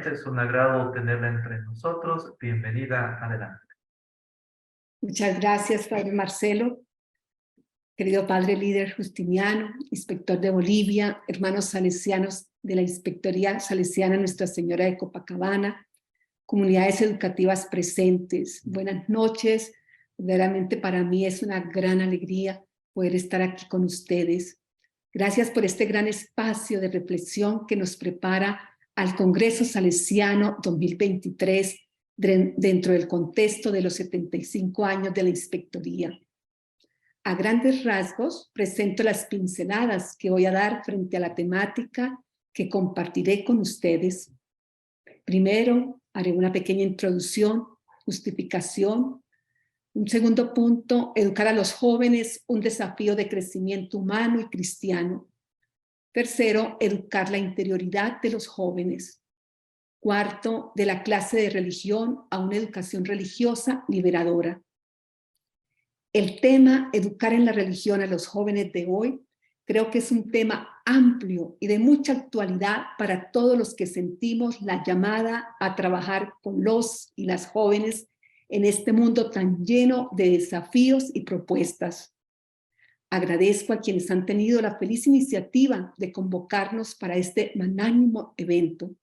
nuevamente, es un agrado tenerla entre nosotros. Bienvenida, adelante. Muchas gracias, Padre Marcelo, querido Padre Líder Justiniano, Inspector de Bolivia, hermanos salesianos de la Inspectoría Salesiana Nuestra Señora de Copacabana, comunidades educativas presentes. Buenas noches, verdaderamente para mí es una gran alegría poder estar aquí con ustedes. Gracias por este gran espacio de reflexión que nos prepara al Congreso Salesiano 2023 dentro del contexto de los 75 años de la Inspectoría. A grandes rasgos, presento las pinceladas que voy a dar frente a la temática que compartiré con ustedes. Primero, haré una pequeña introducción, justificación. Un segundo punto, educar a los jóvenes, un desafío de crecimiento humano y cristiano. Tercero, educar la interioridad de los jóvenes. Cuarto, de la clase de religión a una educación religiosa liberadora. El tema educar en la religión a los jóvenes de hoy creo que es un tema amplio y de mucha actualidad para todos los que sentimos la llamada a trabajar con los y las jóvenes en este mundo tan lleno de desafíos y propuestas. Agradezco a quienes han tenido la feliz iniciativa de convocarnos para este magnánimo evento.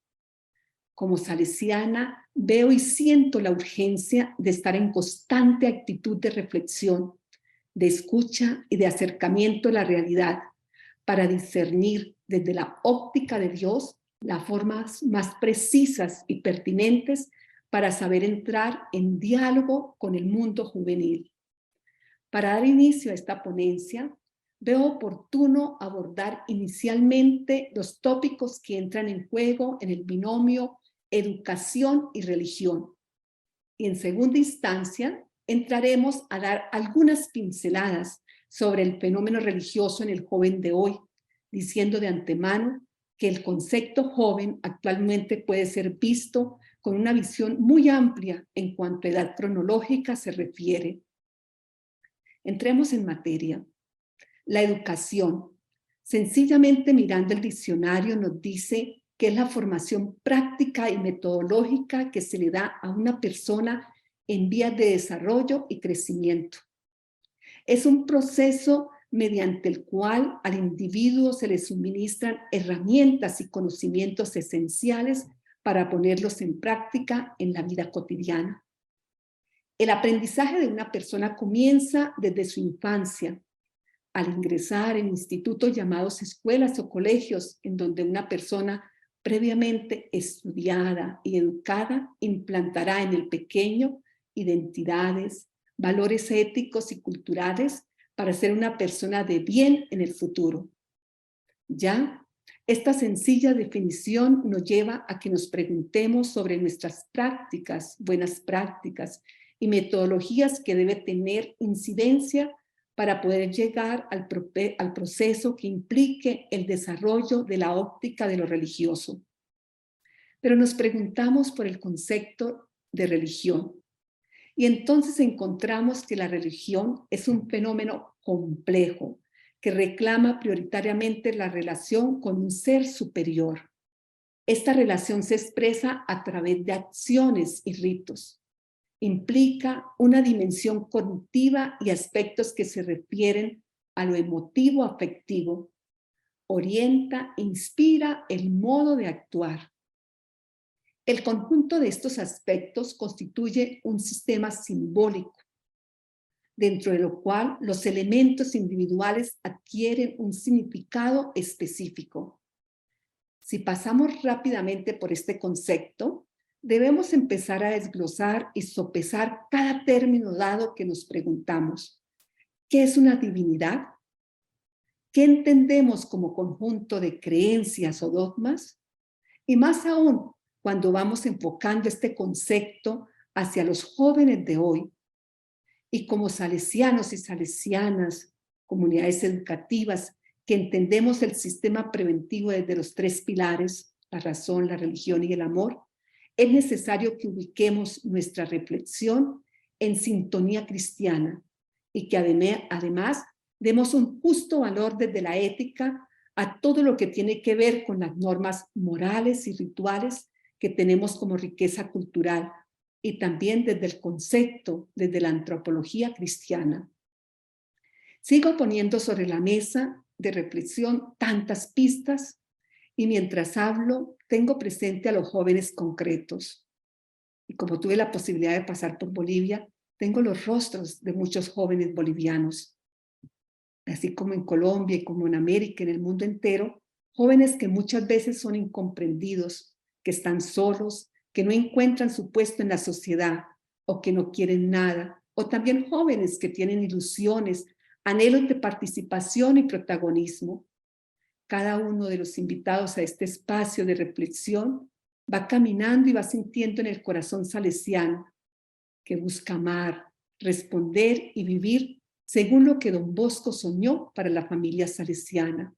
Como salesiana, veo y siento la urgencia de estar en constante actitud de reflexión, de escucha y de acercamiento a la realidad para discernir desde la óptica de Dios las formas más precisas y pertinentes para saber entrar en diálogo con el mundo juvenil. Para dar inicio a esta ponencia, veo oportuno abordar inicialmente los tópicos que entran en juego en el binomio educación y religión. Y en segunda instancia, entraremos a dar algunas pinceladas sobre el fenómeno religioso en el joven de hoy, diciendo de antemano que el concepto joven actualmente puede ser visto con una visión muy amplia en cuanto a edad cronológica se refiere. Entremos en materia. La educación, sencillamente mirando el diccionario, nos dice que es la formación práctica y metodológica que se le da a una persona en vías de desarrollo y crecimiento. Es un proceso mediante el cual al individuo se le suministran herramientas y conocimientos esenciales para ponerlos en práctica en la vida cotidiana. El aprendizaje de una persona comienza desde su infancia, al ingresar en institutos llamados escuelas o colegios, en donde una persona previamente estudiada y educada implantará en el pequeño identidades, valores éticos y culturales para ser una persona de bien en el futuro. Ya, esta sencilla definición nos lleva a que nos preguntemos sobre nuestras prácticas, buenas prácticas y metodologías que debe tener incidencia para poder llegar al proceso que implique el desarrollo de la óptica de lo religioso. Pero nos preguntamos por el concepto de religión. Y entonces encontramos que la religión es un fenómeno complejo que reclama prioritariamente la relación con un ser superior. Esta relación se expresa a través de acciones y ritos. Implica una dimensión cognitiva y aspectos que se refieren a lo emotivo afectivo. Orienta, inspira el modo de actuar. El conjunto de estos aspectos constituye un sistema simbólico, dentro de lo cual los elementos individuales adquieren un significado específico. Si pasamos rápidamente por este concepto, debemos empezar a desglosar y sopesar cada término dado que nos preguntamos. ¿Qué es una divinidad? ¿Qué entendemos como conjunto de creencias o dogmas? Y más aún, cuando vamos enfocando este concepto hacia los jóvenes de hoy, y como salesianos y salesianas, comunidades educativas, que entendemos el sistema preventivo desde los tres pilares, la razón, la religión y el amor, es necesario que ubiquemos nuestra reflexión en sintonía cristiana y que además demos un justo valor desde la ética a todo lo que tiene que ver con las normas morales y rituales que tenemos como riqueza cultural y también desde el concepto, desde la antropología cristiana. Sigo poniendo sobre la mesa de reflexión tantas pistas y mientras hablo tengo presente a los jóvenes concretos. Y como tuve la posibilidad de pasar por Bolivia, tengo los rostros de muchos jóvenes bolivianos. Así como en Colombia y como en América, en el mundo entero, jóvenes que muchas veces son incomprendidos, que están solos, que no encuentran su puesto en la sociedad o que no quieren nada, o también jóvenes que tienen ilusiones, anhelos de participación y protagonismo. Cada uno de los invitados a este espacio de reflexión va caminando y va sintiendo en el corazón salesiano que busca amar, responder y vivir según lo que Don Bosco soñó para la familia salesiana.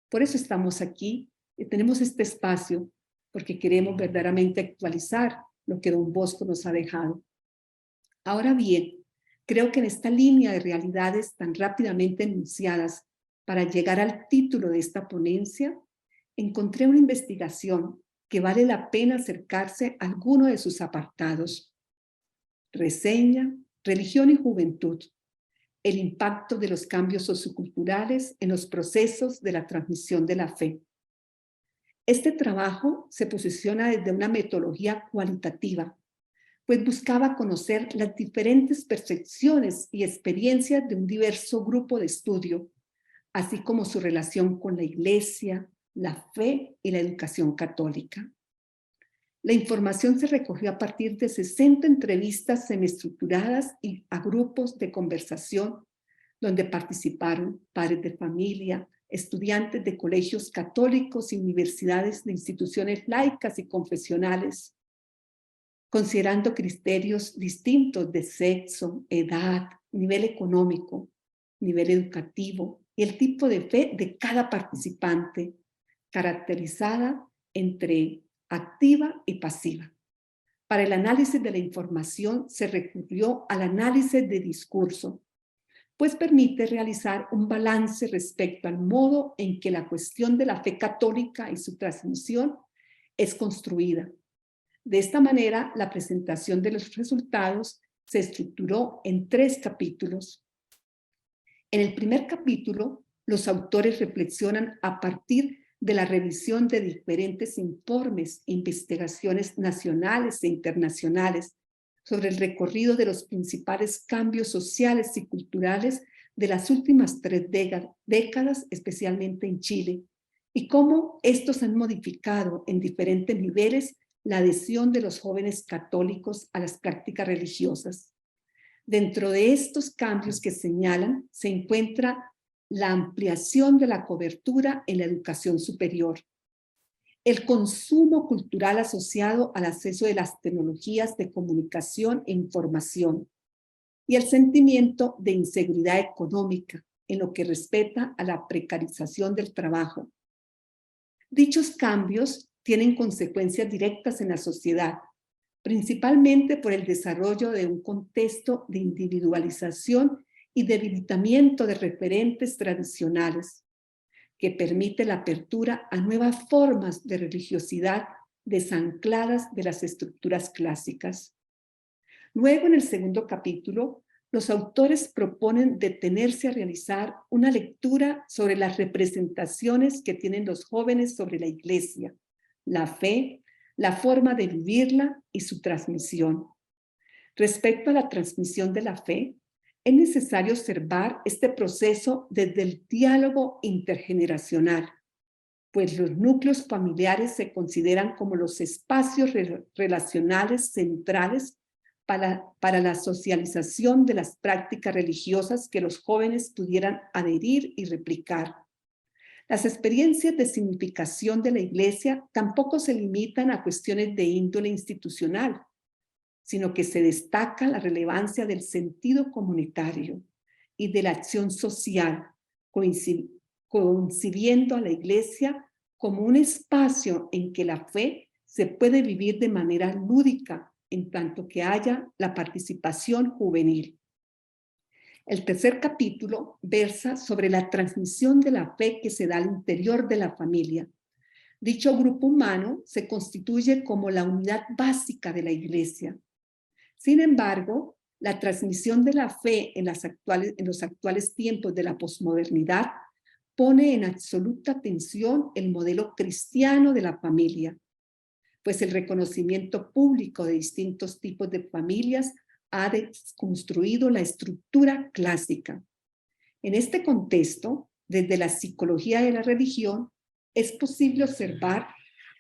Por eso estamos aquí y tenemos este espacio, porque queremos verdaderamente actualizar lo que Don Bosco nos ha dejado. Ahora bien, creo que en esta línea de realidades tan rápidamente enunciadas para llegar al título de esta ponencia, encontré una investigación que vale la pena acercarse a alguno de sus apartados. Reseña, religión y juventud, el impacto de los cambios socioculturales en los procesos de la transmisión de la fe. Este trabajo se posiciona desde una metodología cualitativa, pues buscaba conocer las diferentes percepciones y experiencias de un diverso grupo de estudio, así como su relación con la Iglesia, la fe y la educación católica. La información se recogió a partir de 60 entrevistas semiestructuradas y a grupos de conversación donde participaron padres de familia, estudiantes de colegios católicos y universidades de instituciones laicas y confesionales, considerando criterios distintos de sexo, edad, nivel económico, nivel educativo y el tipo de fe de cada participante, caracterizada entre activa y pasiva. Para el análisis de la información se recurrió al análisis de discurso, pues permite realizar un balance respecto al modo en que la cuestión de la fe católica y su transmisión es construida. De esta manera, la presentación de los resultados se estructuró en 3 capítulos. En el primer capítulo, los autores reflexionan a partir de la revisión de diferentes informes e investigaciones nacionales e internacionales sobre el recorrido de los principales cambios sociales y culturales de las últimas 3 décadas, especialmente en Chile, y cómo estos han modificado en diferentes niveles la adhesión de los jóvenes católicos a las prácticas religiosas. Dentro de estos cambios que señalan se encuentra la ampliación de la cobertura en la educación superior, el consumo cultural asociado al acceso de las tecnologías de comunicación e información y el sentimiento de inseguridad económica en lo que respecta a la precarización del trabajo. Dichos cambios tienen consecuencias directas en la sociedad, principalmente por el desarrollo de un contexto de individualización y debilitamiento de referentes tradicionales, que permite la apertura a nuevas formas de religiosidad desancladas de las estructuras clásicas. Luego, en el segundo capítulo, los autores proponen detenerse a realizar una lectura sobre las representaciones que tienen los jóvenes sobre la Iglesia, la fe, la forma de vivirla y su transmisión. Respecto a la transmisión de la fe, es necesario observar este proceso desde el diálogo intergeneracional, pues los núcleos familiares se consideran como los espacios relacionales centrales para la socialización de las prácticas religiosas que los jóvenes pudieran adherir y replicar. Las experiencias de significación de la Iglesia tampoco se limitan a cuestiones de índole institucional, sino que se destaca la relevancia del sentido comunitario y de la acción social, concibiendo a la Iglesia como un espacio en que la fe se puede vivir de manera lúdica, en tanto que haya la participación juvenil. El tercer capítulo versa sobre la transmisión de la fe que se da al interior de la familia, Dicho grupo humano se constituye como la unidad básica de la Iglesia. Sin embargo, la transmisión de la fe en los actuales tiempos de la posmodernidad pone en absoluta tensión el modelo cristiano de la familia, pues el reconocimiento público de distintos tipos de familias ha desconstruido la estructura clásica. En este contexto, desde la psicología de la religión, es posible observar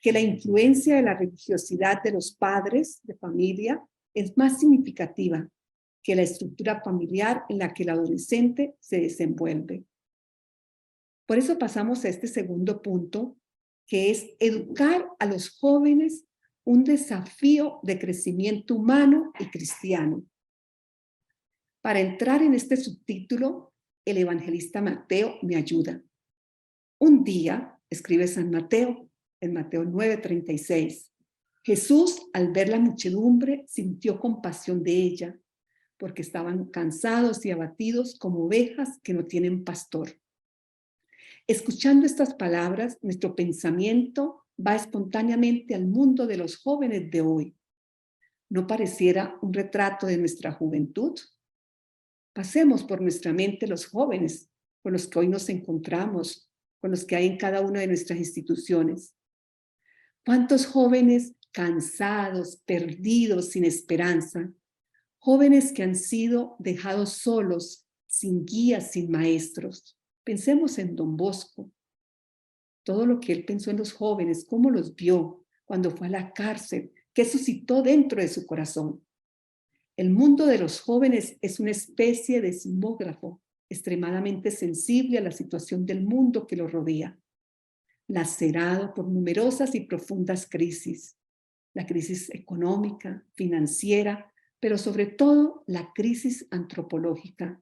que la influencia de la religiosidad de los padres de familia es más significativa que la estructura familiar en la que el adolescente se desenvuelve. Por eso pasamos a este segundo punto, que es educar a los jóvenes, un desafío de crecimiento humano y cristiano. Para entrar en este subtítulo, el evangelista Mateo me ayuda. Un día, escribe San Mateo, en Mateo 9:36, Jesús, al ver la muchedumbre, sintió compasión de ella, porque estaban cansados y abatidos como ovejas que no tienen pastor. Escuchando estas palabras, nuestro pensamiento va espontáneamente al mundo de los jóvenes de hoy. ¿No pareciera un retrato de nuestra juventud? Pasemos por nuestra mente los jóvenes con los que hoy nos encontramos, con los que hay en cada una de nuestras instituciones. ¿Cuántos jóvenes cansados, perdidos, sin esperanza? Jóvenes que han sido dejados solos, sin guías, sin maestros. Pensemos en Don Bosco. Todo lo que él pensó en los jóvenes, cómo los vio cuando fue a la cárcel, qué suscitó dentro de su corazón. El mundo de los jóvenes es una especie de sismógrafo extremadamente sensible a la situación del mundo que lo rodea, lacerado por numerosas y profundas crisis. La crisis económica, financiera, pero sobre todo la crisis antropológica,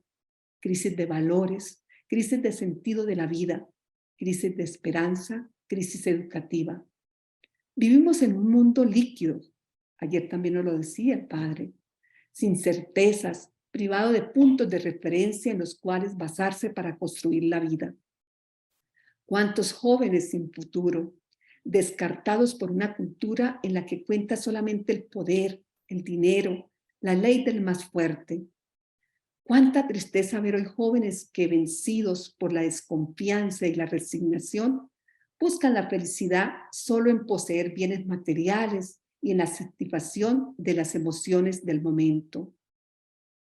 crisis de valores, crisis de sentido de la vida, crisis de esperanza, crisis educativa. Vivimos en un mundo líquido, ayer también nos lo decía el Padre, sin certezas, privado de puntos de referencia en los cuales basarse para construir la vida. ¿Cuántos jóvenes sin futuro, descartados por una cultura en la que cuenta solamente el poder, el dinero, la ley del más fuerte? Cuánta tristeza ver hoy jóvenes que, vencidos por la desconfianza y la resignación, buscan la felicidad solo en poseer bienes materiales y en la satisfacción de las emociones del momento.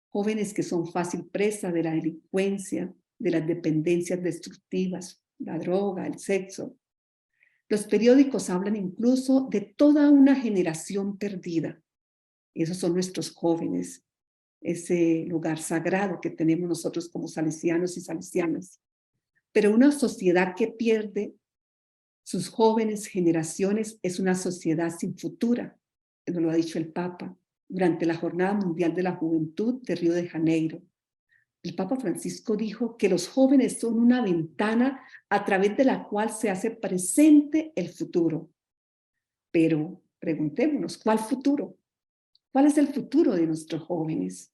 Jóvenes que son fácil presa de la delincuencia, de las dependencias destructivas, la droga, el sexo. Los periódicos hablan incluso de toda una generación perdida. Esos son nuestros jóvenes, ese lugar sagrado que tenemos nosotros como salesianos y salesianas. Pero una sociedad que pierde sus jóvenes generaciones es una sociedad sin futura, nos lo ha dicho el Papa durante la Jornada Mundial de la Juventud de Río de Janeiro. El Papa Francisco dijo que los jóvenes son una ventana a través de la cual se hace presente el futuro. Pero preguntémonos, ¿cuál futuro? ¿Cuál es el futuro de nuestros jóvenes?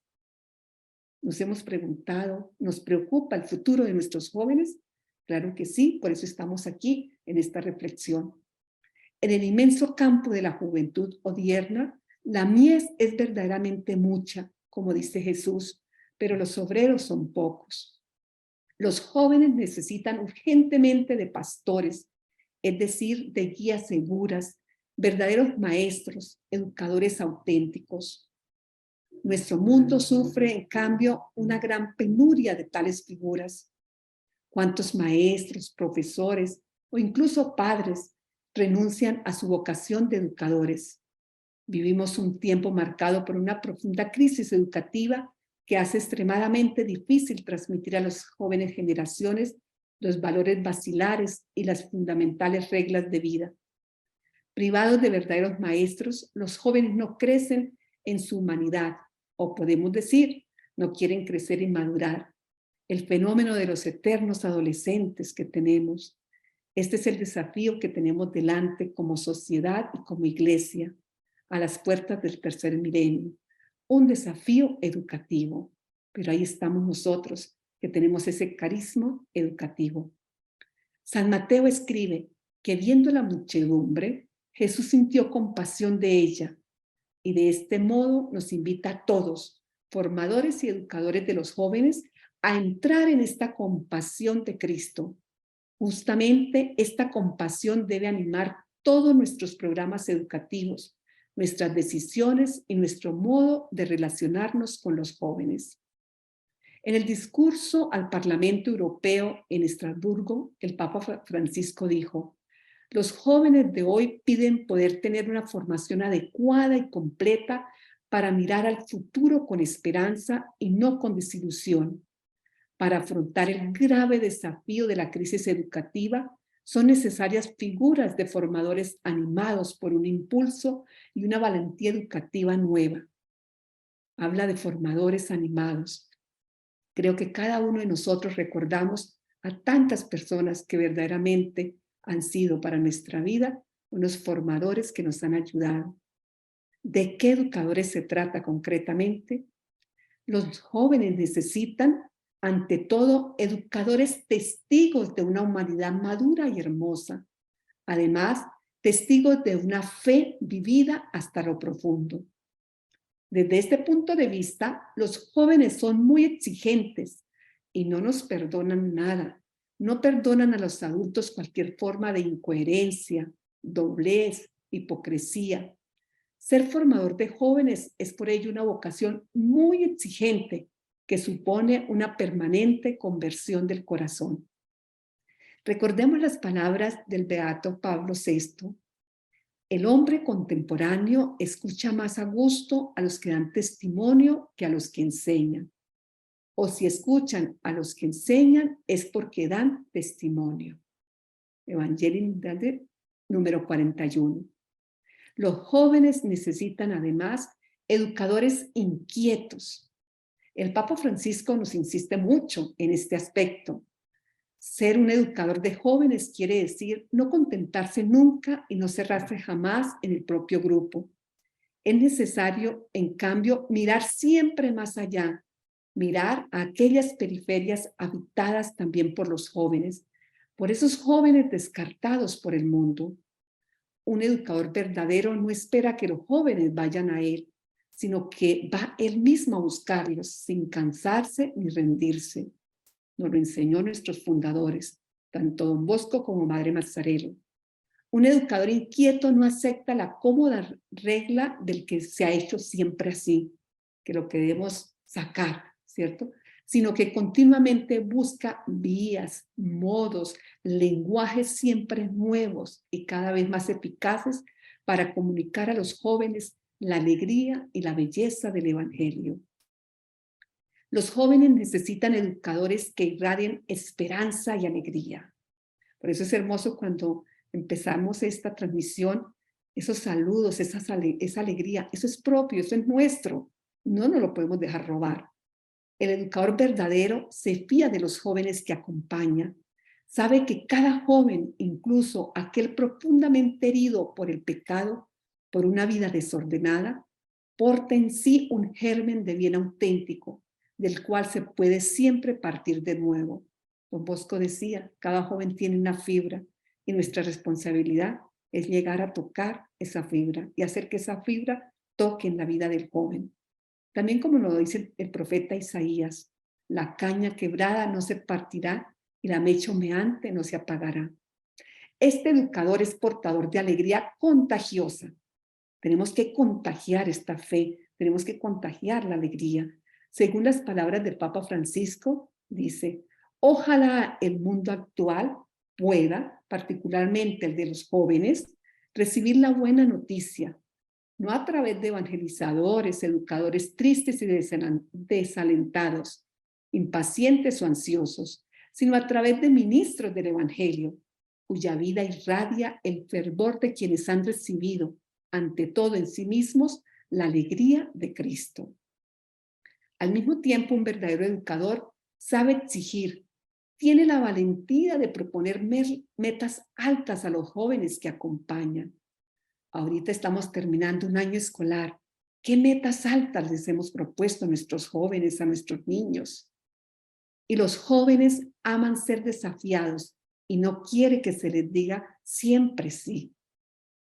Nos hemos preguntado, ¿nos preocupa el futuro de nuestros jóvenes? Claro que sí, por eso estamos aquí en esta reflexión. En el inmenso campo de la juventud odierna, la mies es verdaderamente mucha, como dice Jesús, pero los obreros son pocos. Los jóvenes necesitan urgentemente de pastores, es decir, de guías seguras, verdaderos maestros, educadores auténticos. Nuestro mundo sufre, en cambio, una gran penuria de tales figuras. ¿Cuántos maestros, profesores o incluso padres renuncian a su vocación de educadores? Vivimos un tiempo marcado por una profunda crisis educativa que hace extremadamente difícil transmitir a las jóvenes generaciones los valores basilares y las fundamentales reglas de vida. Privados de verdaderos maestros, los jóvenes no crecen en su humanidad, o podemos decir, no quieren crecer y madurar. El fenómeno de los eternos adolescentes que tenemos. Este es el desafío que tenemos delante como sociedad y como iglesia, a las puertas del tercer milenio. Un desafío educativo, pero ahí estamos nosotros, que tenemos ese carisma educativo. San Mateo escribe, que viendo la muchedumbre, Jesús sintió compasión de ella y de este modo nos invita a todos, formadores y educadores de los jóvenes, a entrar en esta compasión de Cristo. Justamente esta compasión debe animar todos nuestros programas educativos, nuestras decisiones y nuestro modo de relacionarnos con los jóvenes. En el discurso al Parlamento Europeo en Estrasburgo, el Papa Francisco dijo: los jóvenes de hoy piden poder tener una formación adecuada y completa para mirar al futuro con esperanza y no con desilusión. Para afrontar el grave desafío de la crisis educativa, son necesarias figuras de formadores animados por un impulso y una valentía educativa nueva. Habla de formadores animados. Creo que cada uno de nosotros recordamos a tantas personas que verdaderamente han sido para nuestra vida unos formadores que nos han ayudado. ¿De qué educadores se trata concretamente? Los jóvenes necesitan, ante todo, educadores testigos de una humanidad madura y hermosa. Además, testigos de una fe vivida hasta lo profundo. Desde este punto de vista, los jóvenes son muy exigentes y no nos perdonan nada. No perdonan a los adultos cualquier forma de incoherencia, doblez, hipocresía. Ser formador de jóvenes es por ello una vocación muy exigente que supone una permanente conversión del corazón. Recordemos las palabras del beato Pablo VI. El hombre contemporáneo escucha más a gusto a los que dan testimonio que a los que enseñan. O si escuchan a los que enseñan es porque dan testimonio. Evangelii número 41. Los jóvenes necesitan además educadores inquietos. El Papa Francisco nos insiste mucho en este aspecto. Ser un educador de jóvenes quiere decir no contentarse nunca y no cerrarse jamás en el propio grupo. Es necesario, en cambio, mirar siempre más allá, mirar a aquellas periferias habitadas también por los jóvenes, por esos jóvenes descartados por el mundo. Un educador verdadero no espera que los jóvenes vayan a él, sino que va él mismo a buscarlos sin cansarse ni rendirse. Nos lo enseñó nuestros fundadores, tanto Don Bosco como Madre Mazzarello. Un educador inquieto no acepta la cómoda regla del que se ha hecho siempre así, que lo queremos sacar, ¿cierto? Sino que continuamente busca vías, modos, lenguajes siempre nuevos y cada vez más eficaces para comunicar a los jóvenes la alegría y la belleza del Evangelio. Los jóvenes necesitan educadores que irradien esperanza y alegría. Por eso es hermoso cuando empezamos esta transmisión, esos saludos, esa alegría, eso es propio, eso es nuestro. No nos lo podemos dejar robar. El educador verdadero se fía de los jóvenes que acompaña. Sabe que cada joven, incluso aquel profundamente herido por el pecado, por una vida desordenada, porta en sí un germen de bien auténtico, del cual se puede siempre partir de nuevo. Don Bosco decía, cada joven tiene una fibra y nuestra responsabilidad es llegar a tocar esa fibra y hacer que esa fibra toque en la vida del joven. También como lo dice el profeta Isaías, la caña quebrada no se partirá y la mecha humeante no se apagará. Este educador es portador de alegría contagiosa. Tenemos que contagiar esta fe, tenemos que contagiar la alegría. Según las palabras del Papa Francisco, dice, ojalá el mundo actual pueda, particularmente el de los jóvenes, recibir la buena noticia, no a través de evangelizadores, educadores tristes y desalentados, impacientes o ansiosos, sino a través de ministros del Evangelio, cuya vida irradia el fervor de quienes han recibido, ante todo en sí mismos, la alegría de Cristo. Al mismo tiempo, un verdadero educador sabe exigir, tiene la valentía de proponer metas altas a los jóvenes que acompañan. Ahorita estamos terminando un año escolar. ¿Qué metas altas les hemos propuesto a nuestros jóvenes, a nuestros niños? Y los jóvenes aman ser desafiados y no quiere que se les diga siempre sí.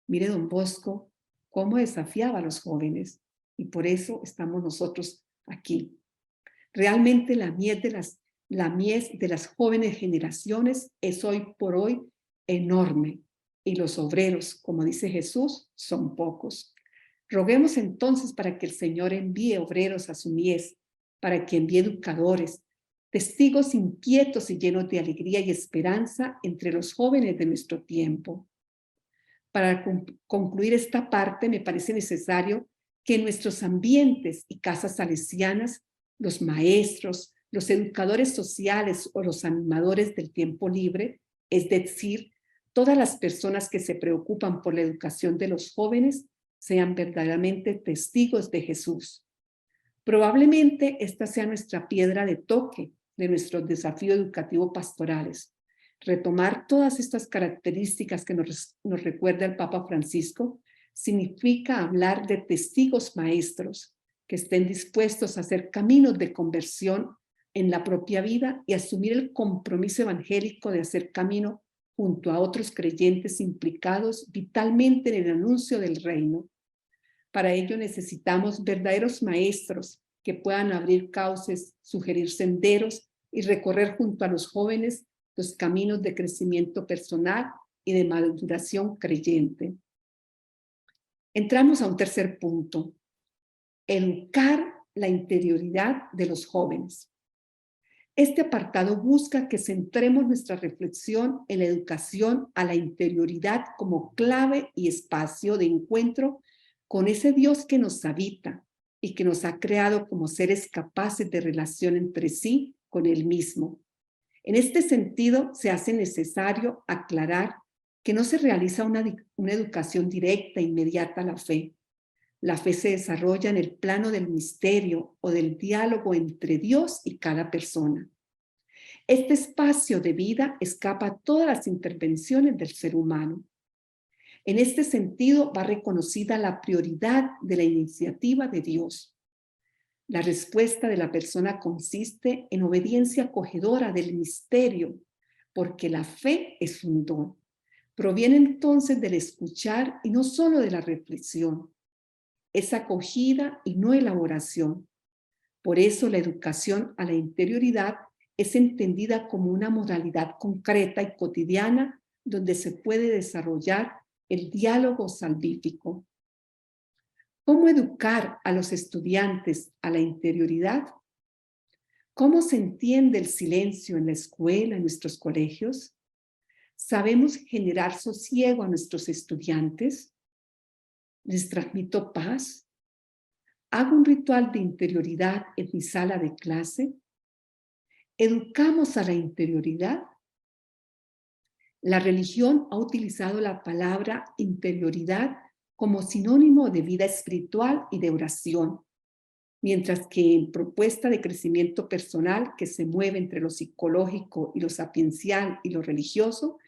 Mire, don Bosco, cómo desafiaba a los jóvenes, y por eso estamos nosotros aquí. Realmente la mies de las jóvenes generaciones es hoy por hoy enorme, y los obreros, como dice Jesús, son pocos. Roguemos entonces para que el Señor envíe obreros a su mies, para que envíe educadores, testigos inquietos y llenos de alegría y esperanza entre los jóvenes de nuestro tiempo. Para concluir esta parte, me parece necesario que en nuestros ambientes y casas salesianas, los maestros, los educadores sociales o los animadores del tiempo libre, es decir, todas las personas que se preocupan por la educación de los jóvenes, sean verdaderamente testigos de Jesús. Probablemente esta sea nuestra piedra de toque de nuestros desafíos educativos pastorales. Retomar todas estas características que nos recuerda el Papa Francisco significa hablar de testigos maestros que estén dispuestos a hacer caminos de conversión en la propia vida y asumir el compromiso evangélico de hacer camino junto a otros creyentes implicados vitalmente en el anuncio del reino. Para ello necesitamos verdaderos maestros que puedan abrir cauces, sugerir senderos y recorrer junto a los jóvenes los caminos de crecimiento personal y de maduración creyente. Entramos a un tercer punto: educar la interioridad de los jóvenes. Este apartado busca que centremos nuestra reflexión en la educación a la interioridad como clave y espacio de encuentro con ese Dios que nos habita y que nos ha creado como seres capaces de relación entre sí con Él mismo. En este sentido, se hace necesario aclarar que no se realiza una educación directa, inmediata a la fe. La fe se desarrolla en el plano del misterio o del diálogo entre Dios y cada persona. Este espacio de vida escapa a todas las intervenciones del ser humano. En este sentido, va reconocida la prioridad de la iniciativa de Dios. La respuesta de la persona consiste en obediencia acogedora del misterio, porque la fe es un don. Proviene entonces del escuchar y no solo de la reflexión. Es acogida y no elaboración. Por eso la educación a la interioridad es entendida como una modalidad concreta y cotidiana donde se puede desarrollar el diálogo salvífico. ¿Cómo educar a los estudiantes a la interioridad? ¿Cómo se entiende el silencio en la escuela, en nuestros colegios? ¿Sabemos generar sosiego a nuestros estudiantes? ¿Les transmito paz? ¿Hago un ritual de interioridad en mi sala de clase? ¿Educamos a la interioridad? La religión ha utilizado la palabra interioridad como sinónimo de vida espiritual y de oración, mientras que en propuesta de crecimiento personal que se mueve entre lo psicológico y lo sapiencial y lo religioso,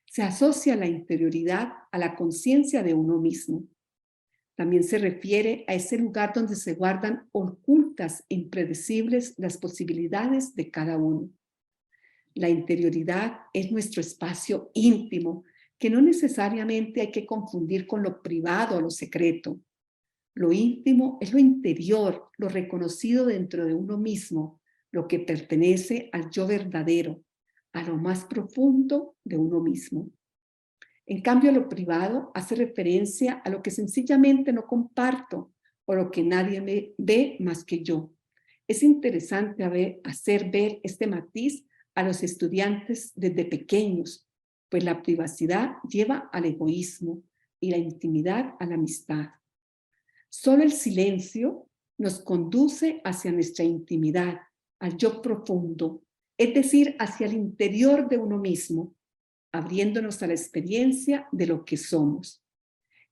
se asocia la interioridad a la conciencia de uno mismo. También se refiere a ese lugar donde se guardan ocultas e impredecibles las posibilidades de cada uno. La interioridad es nuestro espacio íntimo, que no necesariamente hay que confundir con lo privado o lo secreto. Lo íntimo es lo interior, lo reconocido dentro de uno mismo, lo que pertenece al yo verdadero, a lo más profundo de uno mismo. En cambio, lo privado hace referencia a lo que sencillamente no comparto o lo que nadie me ve más que yo. Es interesante hacer ver este matiz a los estudiantes desde pequeños, pues la privacidad lleva al egoísmo y la intimidad a la amistad. Solo el silencio nos conduce hacia nuestra intimidad, al yo profundo, es decir, hacia el interior de uno mismo, abriéndonos a la experiencia de lo que somos.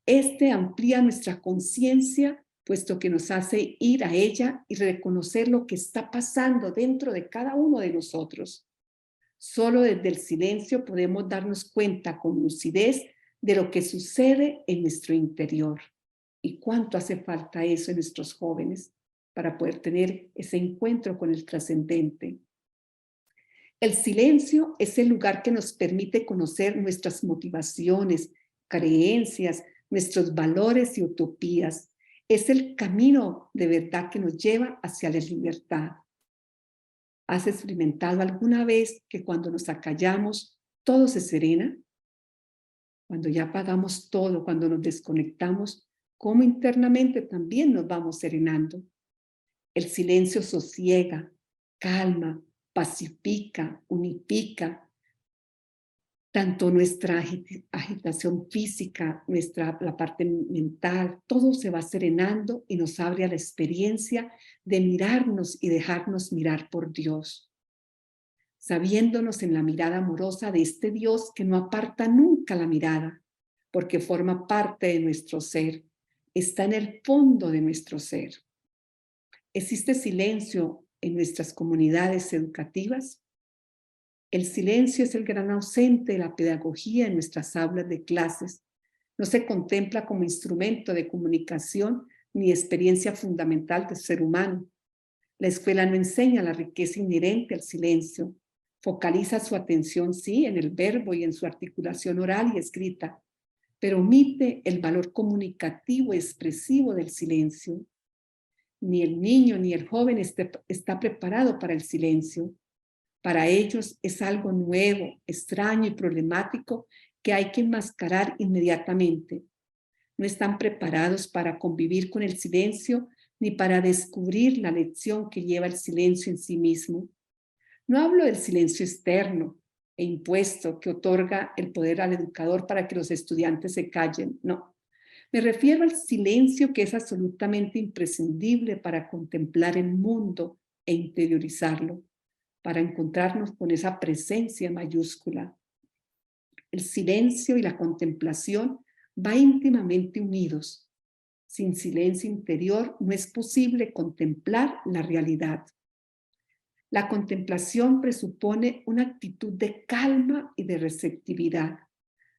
Este amplía nuestra conciencia, puesto que nos hace ir a ella y reconocer lo que está pasando dentro de cada uno de nosotros. Solo desde el silencio podemos darnos cuenta con lucidez de lo que sucede en nuestro interior. ¿Y cuánto hace falta eso en nuestros jóvenes para poder tener ese encuentro con el trascendente? El silencio es el lugar que nos permite conocer nuestras motivaciones, creencias, nuestros valores y utopías. Es el camino de verdad que nos lleva hacia la libertad. ¿Has experimentado alguna vez que cuando nos acallamos, todo se serena? Cuando ya apagamos todo, cuando nos desconectamos, ¿cómo internamente también nos vamos serenando? El silencio sosiega, calma, pacifica, unifica, tanto nuestra agitación física, la parte mental, todo se va serenando y nos abre a la experiencia de mirarnos y dejarnos mirar por Dios, sabiéndonos en la mirada amorosa de este Dios que no aparta nunca la mirada, porque forma parte de nuestro ser, está en el fondo de nuestro ser. ¿Existe silencio en nuestras comunidades educativas? El silencio es el gran ausente de la pedagogía en nuestras aulas de clases. No se contempla como instrumento de comunicación ni experiencia fundamental del ser humano. La escuela no enseña la riqueza inherente al silencio. Focaliza su atención, sí, en el verbo y en su articulación oral y escrita, pero omite el valor comunicativo y expresivo del silencio. Ni el niño ni el joven está preparado para el silencio. Para ellos es algo nuevo, extraño y problemático que hay que enmascarar inmediatamente. No están preparados para convivir con el silencio ni para descubrir la lección que lleva el silencio en sí mismo. No hablo del silencio externo e impuesto que otorga el poder al educador para que los estudiantes se callen, no. Me refiero al silencio que es absolutamente imprescindible para contemplar el mundo e interiorizarlo, para encontrarnos con esa presencia mayúscula. El silencio y la contemplación van íntimamente unidos. Sin silencio interior no es posible contemplar la realidad. La contemplación presupone una actitud de calma y de receptividad.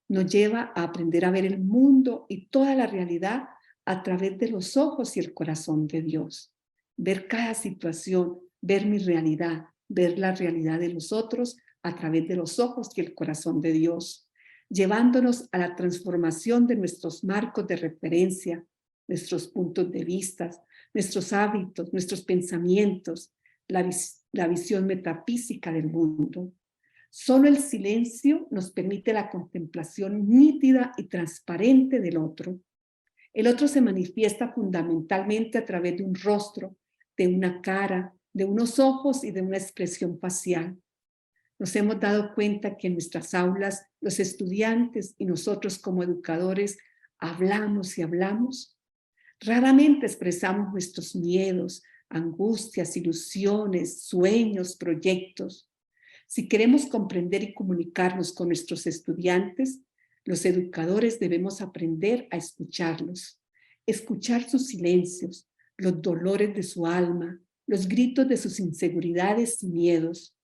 Nos lleva a aprender a ver el mundo y toda la realidad a través de los ojos y el corazón de Dios. Ver cada situación, ver mi realidad, ver la realidad de los otros a través de los ojos y el corazón de Dios, llevándonos a la transformación de nuestros marcos de referencia, nuestros puntos de vista, nuestros hábitos, nuestros pensamientos, la visión metafísica del mundo. Solo el silencio nos permite la contemplación nítida y transparente del otro. El otro se manifiesta fundamentalmente a través de un rostro, de una cara, de unos ojos y de una expresión facial. Nos hemos dado cuenta que en nuestras aulas los estudiantes y nosotros como educadores hablamos y hablamos. Raramente expresamos nuestros miedos, angustias, ilusiones, sueños, proyectos. Si queremos comprender y comunicarnos con nuestros estudiantes, los educadores debemos aprender a escucharlos, escuchar sus silencios, los dolores de su alma, los gritos de sus inseguridades y miedos.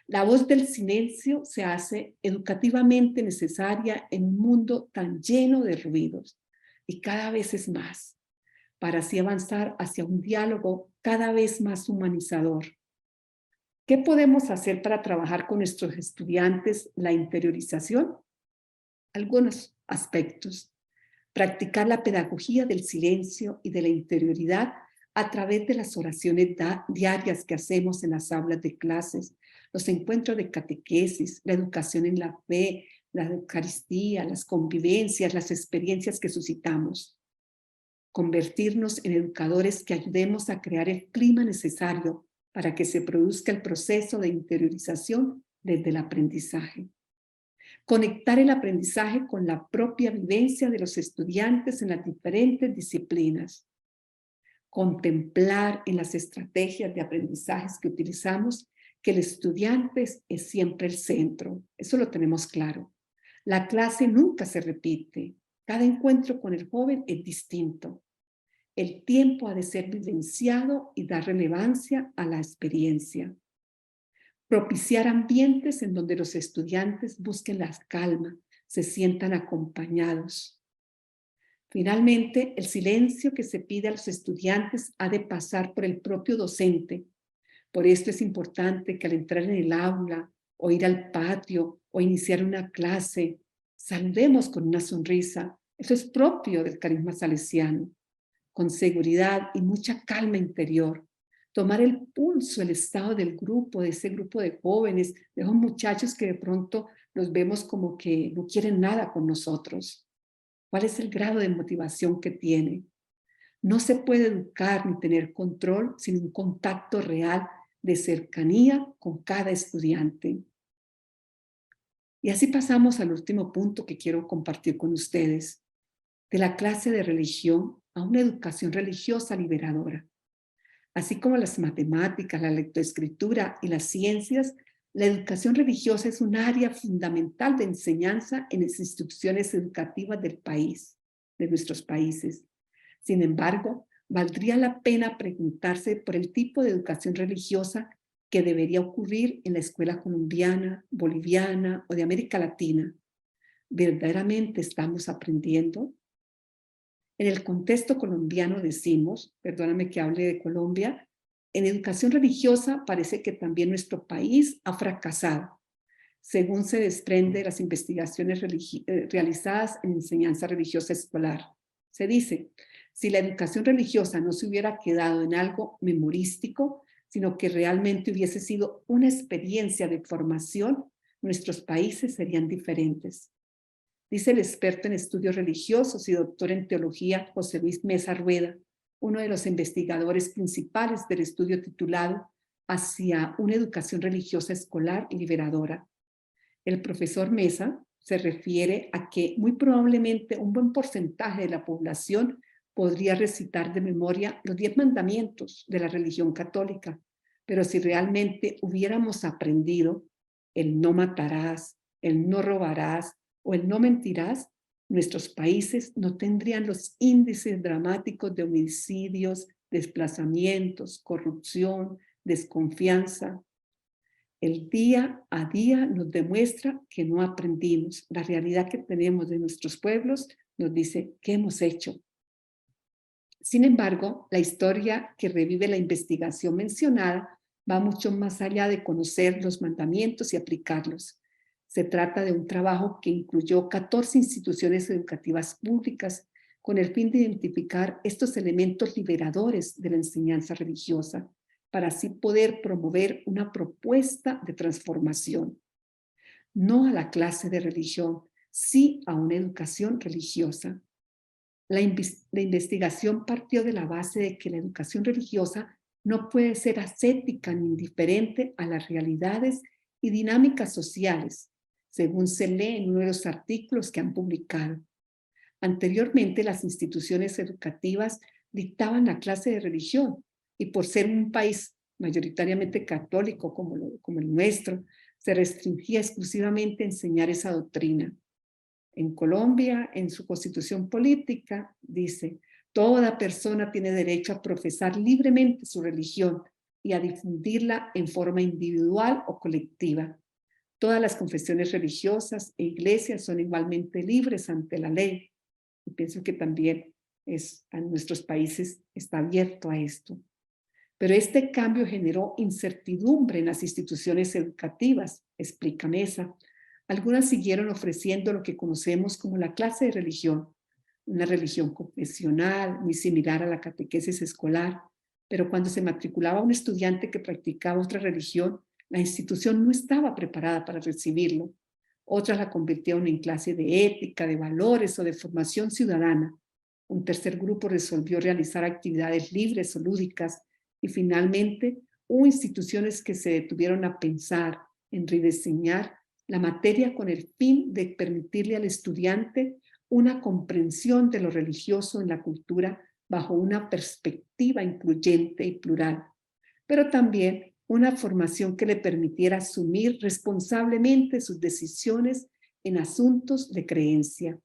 La voz del silencio se hace educativamente necesaria en un mundo tan lleno de ruidos y cada vez es más, para así avanzar hacia un diálogo cada vez más humanizador. ¿Qué podemos hacer para trabajar con nuestros estudiantes la interiorización? Algunos aspectos. Practicar la pedagogía del silencio y de la interioridad a través de las oraciones diarias que hacemos en las aulas de clases, los encuentros de catequesis, la educación en la fe, la Eucaristía, las convivencias, las experiencias que suscitamos. Convertirnos en educadores que ayudemos a crear el clima necesario para que se produzca el proceso de interiorización desde el aprendizaje. Conectar el aprendizaje con la propia vivencia de los estudiantes en las diferentes disciplinas. Contemplar en las estrategias de aprendizajes que utilizamos que el estudiante es siempre el centro. Eso lo tenemos claro. La clase nunca se repite. Cada encuentro con el joven es distinto. El tiempo ha de ser vivenciado y dar relevancia a la experiencia. Propiciar ambientes en donde los estudiantes busquen la calma, se sientan acompañados. Finalmente, el silencio que se pide a los estudiantes ha de pasar por el propio docente. Por esto es importante que al entrar en el aula o ir al patio, o iniciar una clase. Saludemos con una sonrisa. Eso es propio del carisma salesiano. Con seguridad y mucha calma interior. Tomar el pulso, el estado del grupo, de ese grupo de jóvenes, de esos muchachos que de pronto los vemos como que no quieren nada con nosotros. ¿Cuál es el grado de motivación que tiene? No se puede educar ni tener control sin un contacto real de cercanía con cada estudiante. Y así pasamos al último punto que quiero compartir con ustedes, de la clase de religión a una educación religiosa liberadora. Así como las matemáticas, la lectoescritura y las ciencias, la educación religiosa es un área fundamental de enseñanza en las instituciones educativas del país, de nuestros países. Sin embargo, valdría la pena preguntarse por el tipo de educación religiosa que debería ocurrir en la escuela colombiana, boliviana o de América Latina. ¿Verdaderamente estamos aprendiendo? En el contexto colombiano decimos, perdóname que hable de Colombia, en educación religiosa parece que también nuestro país ha fracasado, según se desprende de las investigaciones realizadas en enseñanza religiosa escolar. Se dice, si la educación religiosa no se hubiera quedado en algo memorístico, sino que realmente hubiese sido una experiencia de formación, nuestros países serían diferentes. Dice el experto en estudios religiosos y doctor en teología José Luis Mesa Rueda, uno de los investigadores principales del estudio titulado Hacia una educación religiosa escolar liberadora. El profesor Mesa se refiere a que muy probablemente un buen porcentaje de la población podría recitar de memoria los 10 mandamientos de la religión católica, pero si realmente hubiéramos aprendido el no matarás, el no robarás o el no mentirás, nuestros países no tendrían los índices dramáticos de homicidios, desplazamientos, corrupción, desconfianza. El día a día nos demuestra que no aprendimos. La realidad que tenemos de nuestros pueblos nos dice qué hemos hecho. Sin embargo, la historia que revive la investigación mencionada va mucho más allá de conocer los mandamientos y aplicarlos. Se trata de un trabajo que incluyó 14 instituciones educativas públicas con el fin de identificar estos elementos liberadores de la enseñanza religiosa, para así poder promover una propuesta de transformación. No a la clase de religión, sí a una educación religiosa. La investigación partió de la base de que la educación religiosa no puede ser ascética ni indiferente a las realidades y dinámicas sociales, según se lee en uno de los artículos que han publicado. Anteriormente, las instituciones educativas dictaban la clase de religión y por ser un país mayoritariamente católico como el nuestro, se restringía exclusivamente a enseñar esa doctrina. En Colombia, en su constitución política, dice, toda persona tiene derecho a profesar libremente su religión y a difundirla en forma individual o colectiva. Todas las confesiones religiosas e iglesias son igualmente libres ante la ley. Y pienso que también en nuestros países está abierto a esto. Pero este cambio generó incertidumbre en las instituciones educativas, explica Mesa. Algunas siguieron ofreciendo lo que conocemos como la clase de religión, una religión confesional, muy similar a la catequesis escolar, pero cuando se matriculaba un estudiante que practicaba otra religión, la institución no estaba preparada para recibirlo. Otras la convirtieron en clase de ética, de valores o de formación ciudadana. Un tercer grupo resolvió realizar actividades libres o lúdicas y finalmente hubo instituciones que se detuvieron a pensar en rediseñar la materia con el fin de permitirle al estudiante una comprensión de lo religioso en la cultura bajo una perspectiva incluyente y plural, pero también una formación que le permitiera asumir responsablemente sus decisiones en asuntos de creencia.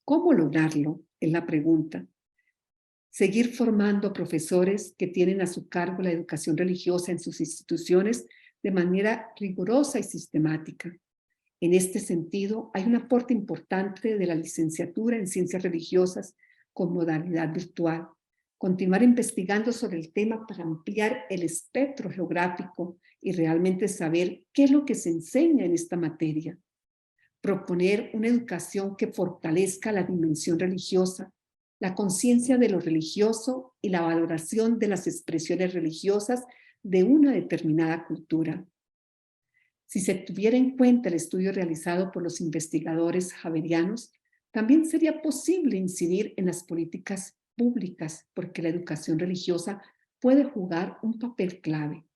¿Cómo lograrlo? Es la pregunta. Seguir formando profesores que tienen a su cargo la educación religiosa en sus instituciones de manera rigurosa y sistemática. En este sentido, hay un aporte importante de la licenciatura en ciencias religiosas con modalidad virtual. Continuar investigando sobre el tema para ampliar el espectro geográfico y realmente saber qué es lo que se enseña en esta materia. Proponer una educación que fortalezca la dimensión religiosa, la conciencia de lo religioso y la valoración de las expresiones religiosas de una determinada cultura. Si se tuviera en cuenta el estudio realizado por los investigadores javerianos, también sería posible incidir en las políticas públicas, porque la educación religiosa puede jugar un papel clave.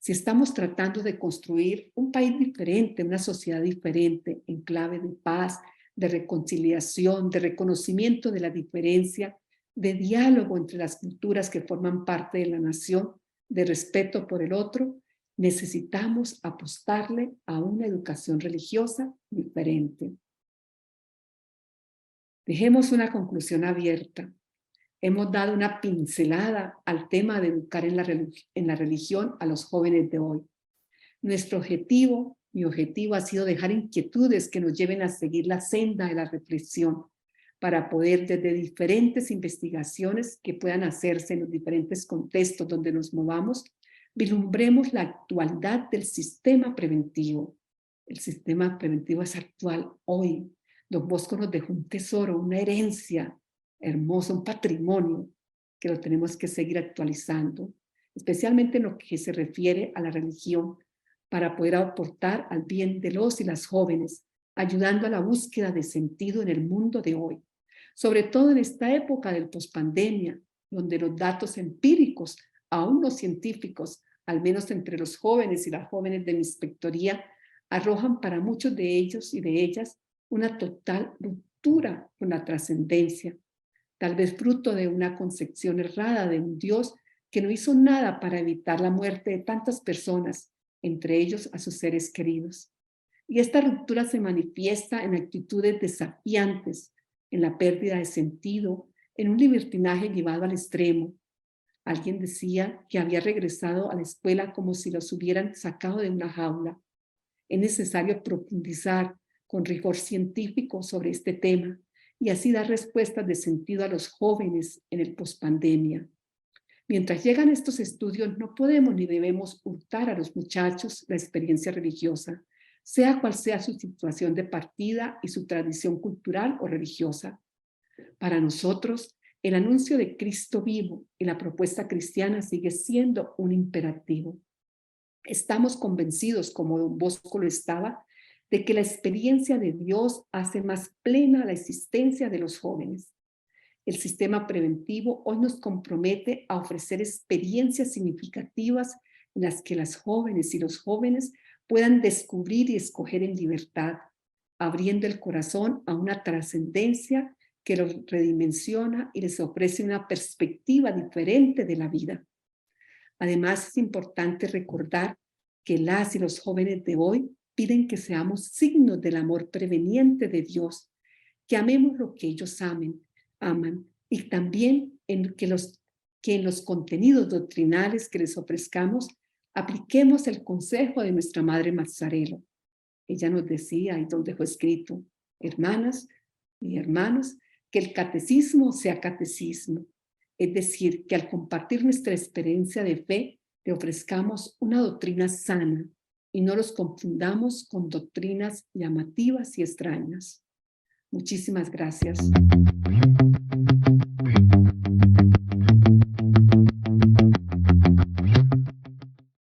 Si estamos tratando de construir un país diferente, una sociedad diferente, en clave de paz, de reconciliación, de reconocimiento de la diferencia, de diálogo entre las culturas que forman parte de la nación, de respeto por el otro, necesitamos apostarle a una educación religiosa diferente. Dejemos una conclusión abierta. Hemos dado una pincelada al tema de educar en la religión a los jóvenes de hoy. Mi objetivo ha sido dejar inquietudes que nos lleven a seguir la senda de la reflexión para poder, desde diferentes investigaciones que puedan hacerse en los diferentes contextos donde nos movamos, vislumbremos la actualidad del sistema preventivo. El sistema preventivo es actual hoy. Don Bosco nos dejó un tesoro, una herencia hermosa, un patrimonio que lo tenemos que seguir actualizando, especialmente en lo que se refiere a la religión, para poder aportar al bien de los y las jóvenes, ayudando a la búsqueda de sentido en el mundo de hoy, sobre todo en esta época del pospandemia, donde los datos empíricos, aún los científicos, al menos entre los jóvenes y las jóvenes de mi inspectoría, arrojan para muchos de ellos y de ellas una total ruptura con la trascendencia, tal vez fruto de una concepción errada de un Dios que no hizo nada para evitar la muerte de tantas personas, entre ellos a sus seres queridos. Y esta ruptura se manifiesta en actitudes desafiantes, en la pérdida de sentido, en un libertinaje llevado al extremo. Alguien decía que había regresado a la escuela como si los hubieran sacado de una jaula. Es necesario profundizar con rigor científico sobre este tema y así dar respuestas de sentido a los jóvenes en el pospandemia. Mientras llegan estos estudios, no podemos ni debemos hurtar a los muchachos la experiencia religiosa, sea cual sea su situación de partida y su tradición cultural o religiosa. Para nosotros, el anuncio de Cristo vivo y la propuesta cristiana sigue siendo un imperativo. Estamos convencidos, como Don Bosco lo estaba, de que la experiencia de Dios hace más plena la existencia de los jóvenes. El sistema preventivo hoy nos compromete a ofrecer experiencias significativas en las que las jóvenes y los jóvenes puedan descubrir y escoger en libertad, abriendo el corazón a una trascendencia que los redimensiona y les ofrece una perspectiva diferente de la vida. Además, es importante recordar que las y los jóvenes de hoy piden que seamos signos del amor preveniente de Dios, que amemos lo que ellos aman y también que en los contenidos doctrinales que les ofrezcamos apliquemos el consejo de nuestra Madre Mazzarello. Ella nos decía, y donde fue escrito, hermanas y hermanos, que el catecismo sea catecismo, es decir, que al compartir nuestra experiencia de fe, le ofrezcamos una doctrina sana y no los confundamos con doctrinas llamativas y extrañas. Muchísimas gracias.